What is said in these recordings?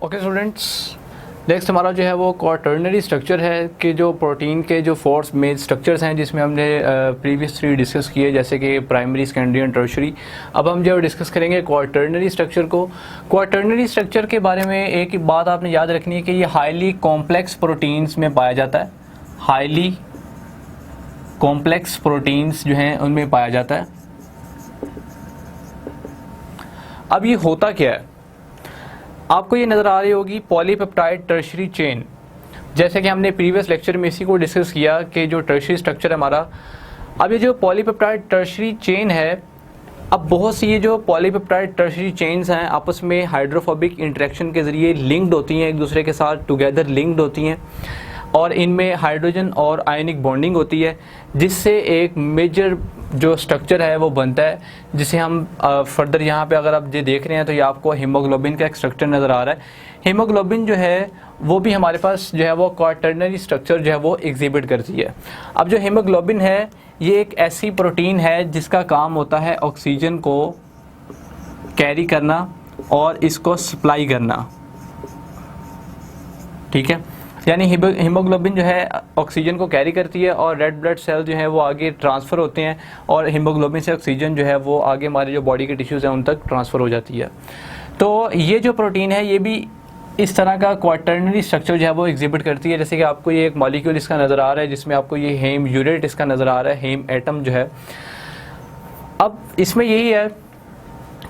Okay students, next हमारा जो है वो क्वाटर्नरी स्ट्रक्चर है कि जो प्रोटीन के जो 4 मेन स्ट्रक्चर्स हैं जिसमें हमने प्रीवियस 3 डिस्कस किए, जैसे कि प्राइमरी, सेकेंडरी एंड टर्शरी। अब हम जो डिस्कस करेंगे क्वाटर्नरी स्ट्रक्चर को। क्वाटर्नरी स्ट्रक्चर के बारे में एक बात आपने याद रखनी है कि ये हाईली कॉम्प्लेक्स प्रोटीन्स में पाया जाता है। हाईली कॉम्प्लेक्स प्रोटीन्स जो हैं उनमें पाया जाता है। अब ये होता क्या है, आपको ये नज़र आ रही होगी पॉलीपेप्टाइड टर्शरी चेन। जैसे कि हमने प्रीवियस लेक्चर में इसी को डिस्कस किया कि जो टर्शरी स्ट्रक्चर है हमारा, अब ये जो पॉलीपेप्टाइड टर्शरी चेन है, अब बहुत सी ये जो पॉलीपेप्टाइड टर्शरी चेन्स हैं आपस में हाइड्रोफोबिक इंटरेक्शन के ज़रिए लिंक्ड होती हैं, एक दूसरे के साथ टुगेदर लिंक्ड होती हैं और इनमें हाइड्रोजन और आयनिक बॉन्डिंग होती है, जिससे एक मेजर जो स्ट्रक्चर है वो बनता है, जिसे हम फर्दर यहाँ पे अगर आप ये देख रहे हैं तो ये आपको हीमोग्लोबिन का एक स्ट्रक्चर नज़र आ रहा है। हीमोग्लोबिन जो है वो भी हमारे पास जो है वो क्वाटर्नरी स्ट्रक्चर जो है वो एग्जिबिट करती है। अब जो हीमोग्लोबिन है ये एक ऐसी प्रोटीन है जिसका काम होता है ऑक्सीजन को कैरी करना और इसको सप्लाई करना, ठीक है। यानी हीमोग्लोबिन जो है ऑक्सीजन को कैरी करती है और रेड ब्लड सेल जो है वो आगे ट्रांसफ़र होते हैं और हीमोग्लोबिन से ऑक्सीजन जो है वो आगे हमारे जो बॉडी के टिश्यूज़ हैं उन तक ट्रांसफ़र हो जाती है। तो ये जो प्रोटीन है ये भी इस तरह का क्वाटर्नरी स्ट्रक्चर जो है वो एग्जिबिट करती है। जैसे कि आपको ये एक मॉलिक्यूल इसका नज़र आ रहा है जिसमें आपको ये हेम यूरेट इसका नज़र आ रहा है, हेम एटम जो है। अब इसमें यही है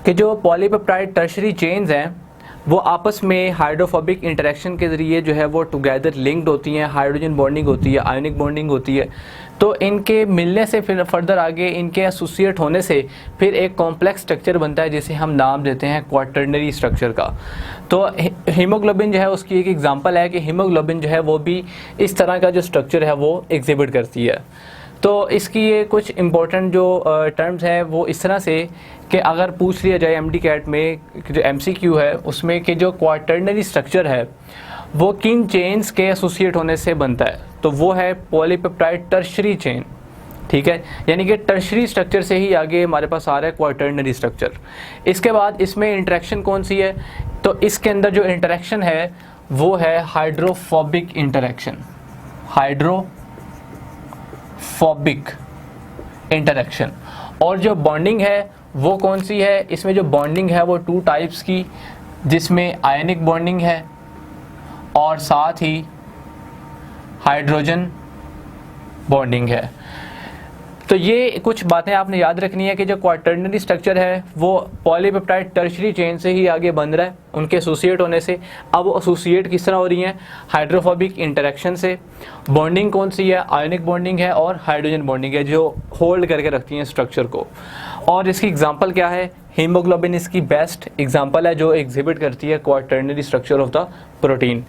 कि जो पॉलीपेप्टाइड टर्शरी चेन्स हैं वो आपस में हाइड्रोफोबिक इंटरेक्शन के ज़रिए जो है वो टुगेदर लिंक्ड होती हैं, हाइड्रोजन बॉन्डिंग होती है, आयनिक बॉन्डिंग होती है। तो इनके मिलने से फिर फर्दर आगे इनके एसोसिएट होने से फिर एक कॉम्प्लेक्स स्ट्रक्चर बनता है जिसे हम नाम देते हैं क्वाटर्नरी स्ट्रक्चर का। तो हीमोग्लोबिन जो है उसकी एक एग्जांपल है कि हीमोग्लोबिन जो है वो भी इस तरह का जो स्ट्रक्चर है वो एग्जिबिट करती है। तो इसकी ये कुछ इम्पोर्टेंट जो टर्म्स हैं वो इस तरह से कि अगर पूछ लिया जाए एमडी कैट में जो एमसीक्यू है उसमें कि जो क्वाटर्नरी स्ट्रक्चर है वो किन चेन्स के एसोसिएट होने से बनता है, तो वो है पॉलीपेप्टाइड टर्शरी चेन, ठीक है। यानी कि टर्शरी स्ट्रक्चर से ही आगे हमारे पास आ रहा है क्वाटर्नरी स्ट्रक्चर। इसके बाद इसमें इंटरेक्शन कौन सी है, तो इसके अंदर जो इंटरेक्शन है वो है हाइड्रोफोबिक इंटरेक्शन, हाइड्रोफोबिक इंटरेक्शन। और जो बॉन्डिंग है वो कौन सी है, इसमें जो बॉन्डिंग है वो 2 टाइप्स की, जिसमें आयनिक बॉन्डिंग है और साथ ही हाइड्रोजन बॉन्डिंग है। तो ये कुछ बातें आपने याद रखनी है कि जो क्वाटर्नरी स्ट्रक्चर है वो पॉलीपेप्टाइड टर्शरी चेन से ही आगे बन रहा है उनके एसोसिएट होने से। अब वो एसोसिएट किस तरह हो रही हैं, हाइड्रोफोबिक इंटरेक्शन से। बॉन्डिंग कौन सी है, आयनिक बॉन्डिंग है और हाइड्रोजन बॉन्डिंग है जो होल्ड करके रखती हैं स्ट्रक्चर को। और इसकी एग्जांपल क्या है, हीमोग्लोबिन इसकी बेस्ट एग्जांपल है जो एग्जिबिट करती है quaternary structure of the protein.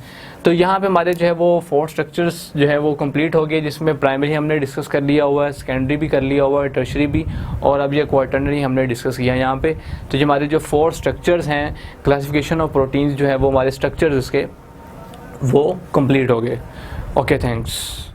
तो यहाँ पे हमारे जो है वो 4 स्ट्रक्चर्स जो है वो कंप्लीट हो गए, जिसमें प्राइमरी हमने डिस्कस कर लिया हुआ है, सेकेंडरी भी कर लिया हुआ है, टर्शरी भी, और अब ये क्वाटर्नरी हमने डिस्कस किया है यहाँ पे। तो ये हमारे जो 4 स्ट्रक्चर्स हैं क्लासिफिकेशन ऑफ प्रोटीन्स जो है वो हमारे स्ट्रक्चर्स इसके वो कंप्लीट हो गए। Okay, thanks.